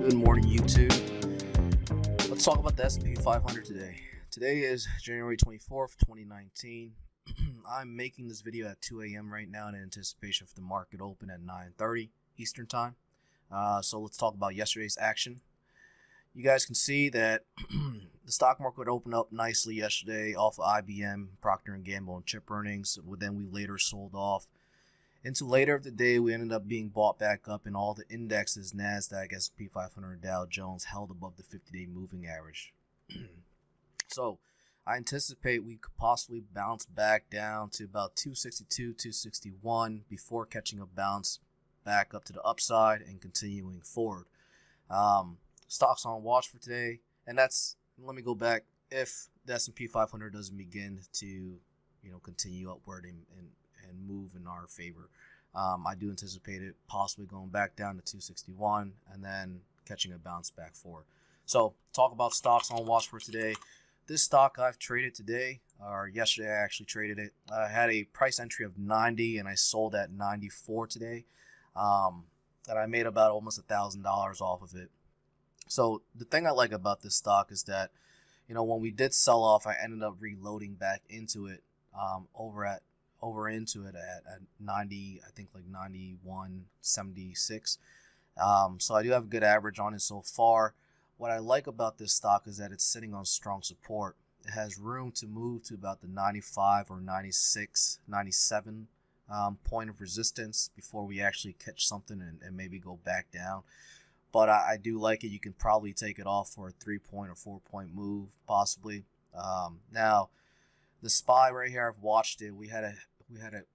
Good morning, YouTube. Let's talk about the S&P 500 today. Today is January 24th, 2019. I'm making this video at 2 a.m. right now in anticipation for the market open at 9:30 Eastern Time. So let's talk about yesterday's action. You guys can see that the stock market opened up nicely yesterday off of IBM, Procter & Gamble, and chip earnings. Then we later sold off. Into later of the day, we ended up being bought back up, and all the indexes, NASDAQ, S&P 500, Dow Jones, held above the 50-day moving average. So I anticipate we could possibly bounce back down to about 262, 261 before catching a bounce back up to the upside and continuing forward. Stocks on watch for today, and let me go back, if the S&P 500 doesn't begin to continue upward and move in our favor. I do anticipate it possibly going back down to 261 and then catching a bounce back forward. So talk about stocks on watch for today. This stock I've traded today, or yesterday I actually traded it. I had a price entry of 90 and I sold at 94 today. And I made about almost $1,000 off of it. So the thing I like about this stock is that, when we did sell off, I ended up reloading back into it over into it at 90, I think like 91.76. So I do have a good average on it so far. What I like about this stock is that it's sitting on strong support. It has room to move to about the 95 or 96, 97 point of resistance before we actually catch something and maybe go back down. But I do like it. You can probably take it off for a 3-point or 4-point move, possibly. Now, the SPY right here, I've watched it. We had a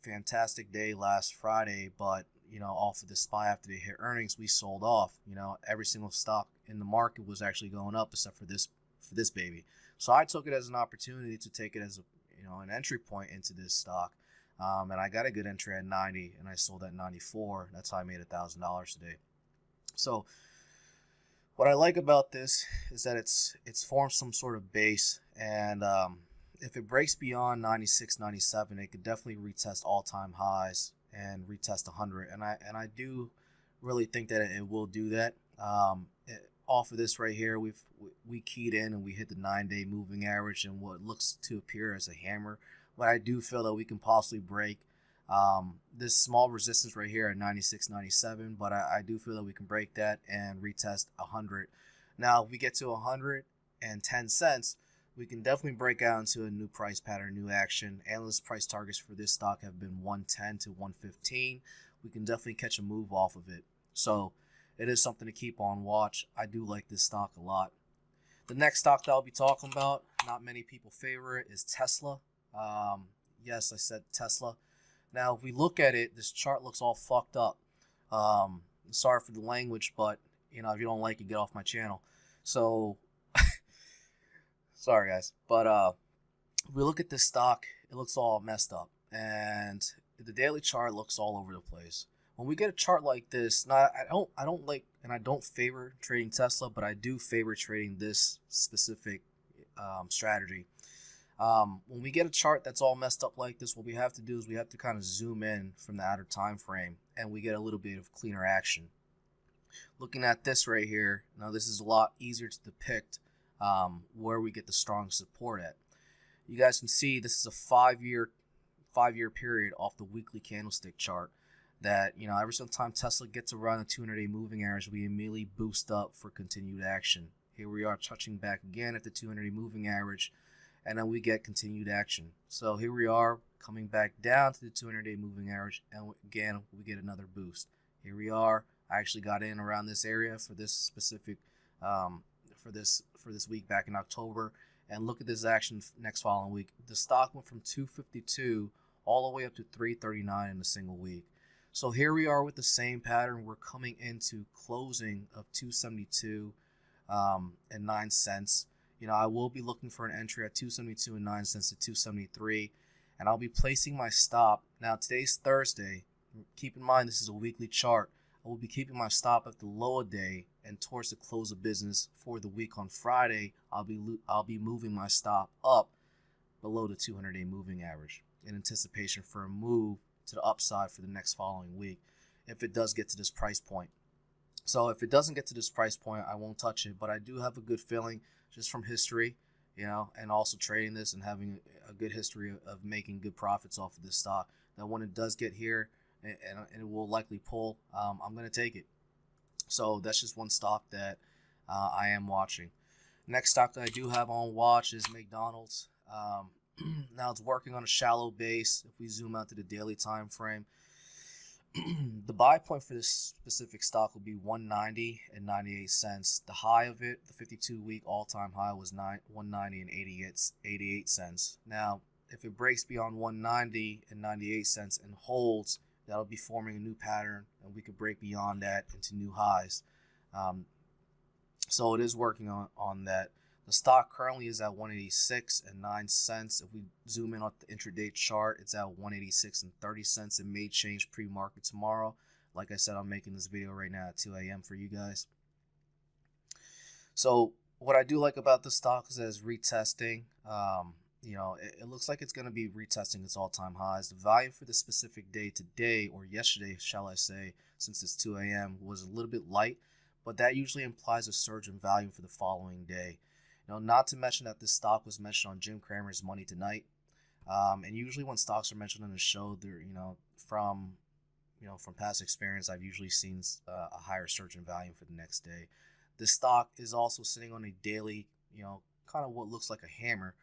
fantastic day last Friday, but off of the SPY after they hit earnings, we sold off. Every single stock in the market was actually going up except for this baby. So I took it as an opportunity to take it as an entry point into this stock, and I got a good entry at 90, and I sold at 94. That's how I made $1,000 today. So what I like about this is that it's formed some sort of base, and if it breaks beyond 96, 97, it could definitely retest all-time highs and retest 100. And I do really think that it will do that. Off of this right here, we keyed in and we hit the 9-day moving average and what looks to appear as a hammer. But I do feel that we can possibly break this small resistance right here at 96, 97. But I do feel that we can break that and retest 100. Now, if we get to 110 cents, we can definitely break out into a new price pattern, new action. Analyst price targets for this stock have been 110 to 115. We can definitely catch a move off of it. So it is something to keep on watch. I do like this stock a lot. The next stock that I'll be talking about, not many people favor it, is Tesla. Yes, I said Tesla. Now, if we look at it, this chart looks all fucked up. Sorry for the language, but if you don't like it, get off my channel. So sorry, guys, but if we look at this stock, it looks all messed up, and the daily chart looks all over the place. When we get a chart like this, now I don't like, and I don't favor trading Tesla, but I do favor trading this specific strategy. When we get a chart that's all messed up like this, what we have to do is we have to kind of zoom in from the outer time frame, and we get a little bit of cleaner action. Looking at this right here, now this is a lot easier to depict where we get the strong support at. You guys can see this is a five-year period off the weekly candlestick chart that every single time Tesla gets around the 200-day moving average, we immediately boost up for continued action. Here we are touching back again at the 200-day moving average, and then we get continued action. So here we are coming back down to the 200-day moving average, and again we get another boost. Here we are. I actually got in around this area for this specific for this week back in October, and look at this action next following week. The stock went from 252 all the way up to 339 in a single week. So here we are with the same pattern. We're coming into closing of 272 and 9 cents. I will be looking for an entry at 272 and 9 cents to 273, and I'll be placing my stop. Now today's Thursday. Keep in mind this is a weekly chart. I will be keeping my stop at the low of day and towards the close of business for the week on Friday. I'll be moving my stop up below the 200-day moving average in anticipation for a move to the upside for the next following week if it does get to this price point. So if it doesn't get to this price point, I won't touch it. But I do have a good feeling just from history, and also trading this and having a good history of making good profits off of this stock, that when it does get here, and it will likely pull, I'm going to take it. So that's just one stock that I am watching. Next stock that I do have on watch is McDonald's. Now it's working on a shallow base. If we zoom out to the daily time frame, the buy point for this specific stock will be 190 and 98 cents. The high of it, the 52-week all-time high, was 190 and 88 cents. Now, if it breaks beyond 190 and 98 cents and holds, that'll be forming a new pattern, and we could break beyond that into new highs. So it is working on that. The stock currently is at 186 and 9 cents. If we zoom in on the intraday chart, it's at 186 and 30 cents. It may change pre-market tomorrow. Like I said, I'm making this video right now at 2 a.m. for you guys. So what I do like about the stock is that it's retesting. It looks like it's going to be retesting its all-time highs. The value for the specific day today, or yesterday, shall I say, since it's 2 a.m., was a little bit light, but that usually implies a surge in value for the following day. Not to mention that this stock was mentioned on Jim Cramer's Money Tonight, and usually when stocks are mentioned on the show, they're from past experience, I've usually seen a higher surge in value for the next day. This stock is also sitting on a daily, kind of what looks like a hammer.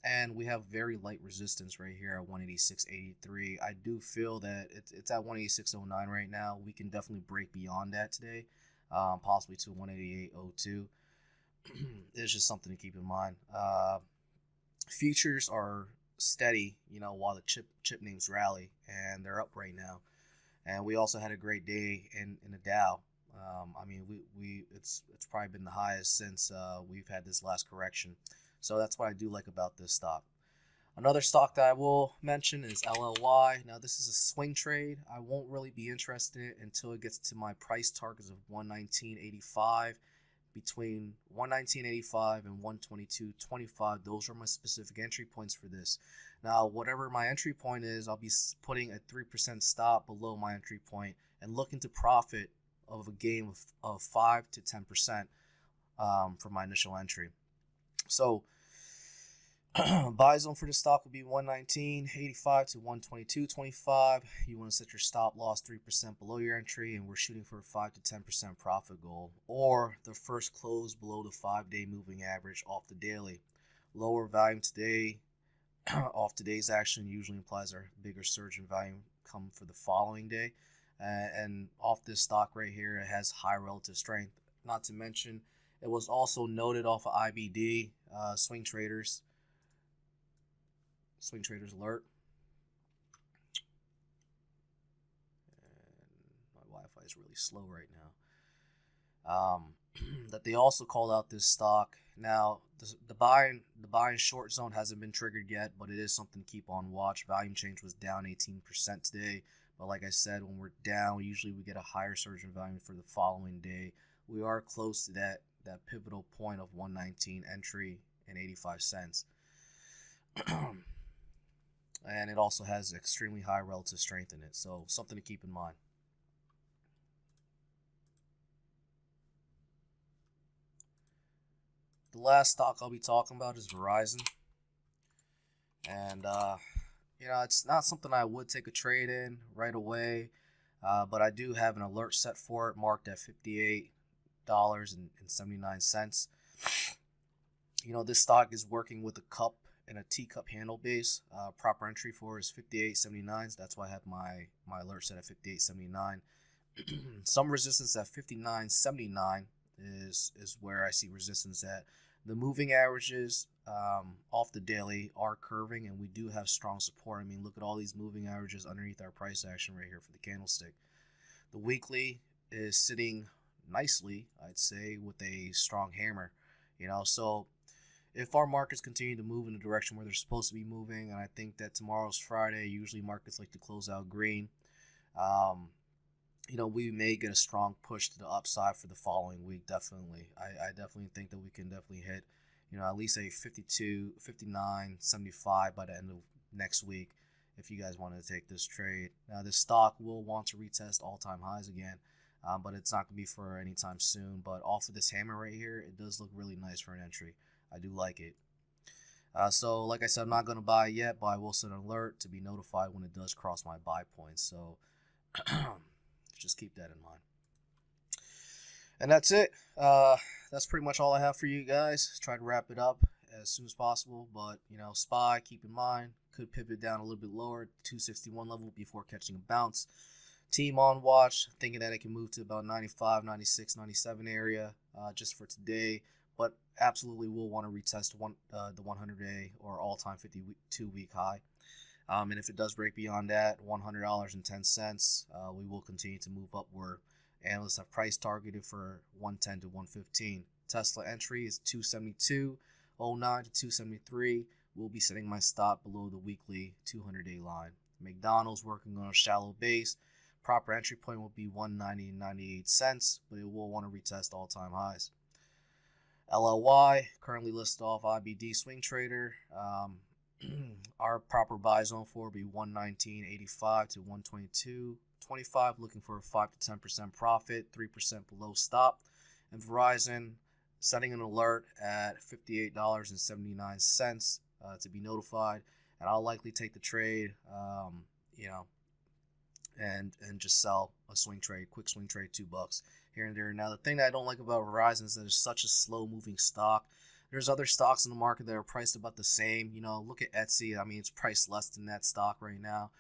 And we have very light resistance right here at 186.83. I do feel that it's at 186.09 right now. We can definitely break beyond that today, possibly to 188.02. It's just something to keep in mind. Futures are steady, while the chip names rally, and they're up right now. And we also had a great day in the Dow. It's probably been the highest since we've had this last correction. So that's what I do like about this stock. Another stock that I will mention is LLY. Now this is a swing trade. I won't really be interested in it until it gets to my price targets of 119.85. Between 119.85 and 122.25, those are my specific entry points for this. Now, whatever my entry point is, I'll be putting a 3% stop below my entry point and looking to profit of a gain of 5 to 10% for my initial entry. So, buy zone for the stock will be 119.85 to 122.25. You want to set your stop loss 3% below your entry, and we're shooting for a 5 to 10% profit goal, or the first close below the 5-day moving average off the daily. Lower volume today off today's action usually implies a bigger surge in volume come for the following day, and off this stock right here, it has high relative strength. Not to mention, it was also noted off of IBD, swing traders alert. And my Wi-Fi is really slow right now. That they also called out this stock. Now the buy and short zone hasn't been triggered yet, but it is something to keep on watch. Volume change was down 18% today, but like I said, when we're down, usually we get a higher surge in volume for the following day. We are close to that pivotal point of 119 entry and 85 cents. And it also has extremely high relative strength in it, so something to keep in mind. The last stock I'll be talking about is Verizon, and it's not something I would take a trade in right away, but I do have an alert set for it, marked at $58.79. This stock is working with a cup and a teacup handle base. Proper entry for is 58.79. That's why I have my alert set at 58.79. Some resistance at 59.79 is where I see resistance at. The moving averages off the daily are curving, and we do have strong support. Look at all these moving averages underneath our price action right here for the candlestick. The weekly is sitting nicely, I'd say, with a strong hammer. So if our markets continue to move in the direction where they're supposed to be moving, and I think that tomorrow's Friday, usually markets like to close out green, we may get a strong push to the upside for the following week. Definitely, I definitely think that we can definitely hit, at least a 52, 59.75 by the end of next week, if you guys wanted to take this trade. Now, this stock will want to retest all-time highs again. but it's not going to be for anytime soon. But off of this hammer right here, it does look really nice for an entry. I do like it. So like I said, I'm not going to buy it yet, but I will set an alert to be notified when it does cross my buy points. So just keep that in mind. And that's it. That's pretty much all I have for you guys. Try to wrap it up as soon as possible. But, you know, SPY, keep in mind, could pivot down a little bit lower, 261 level before catching a bounce. Team on watch, thinking that it can move to about 95, 96, 97 area just for today. But absolutely will want to retest the 100-day or all-time 52-week high. And if it does break beyond that, $100.10, we will continue to move upward. Analysts have price targeted for 110 to 115. Tesla entry is 272.09 to 273. We'll be setting my stop below the weekly 200-day line. McDonald's working on a shallow base. Proper entry point will be 190.98 cents, but it will want to retest all-time highs. LLY currently listed off IBD swing trader. Our proper buy zone for will be 119.85 to 122.25, looking for a 5 to 10% profit, 3% below stop. And Verizon setting an alert at $58.79 to be notified, and I'll likely take the trade, and just sell a swing trade, quick swing trade, $2 here and there. Now, the thing that I don't like about Verizon is that it's such a slow-moving stock. There's other stocks in the market that are priced about the same. You know, look at Etsy. I mean, it's priced less than that stock right now,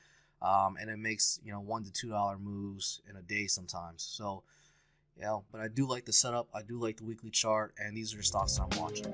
and it makes, you know, $1 to $2 moves in a day sometimes. So, you know, but I do like the setup. I do like the weekly chart, and these are the stocks that I'm watching.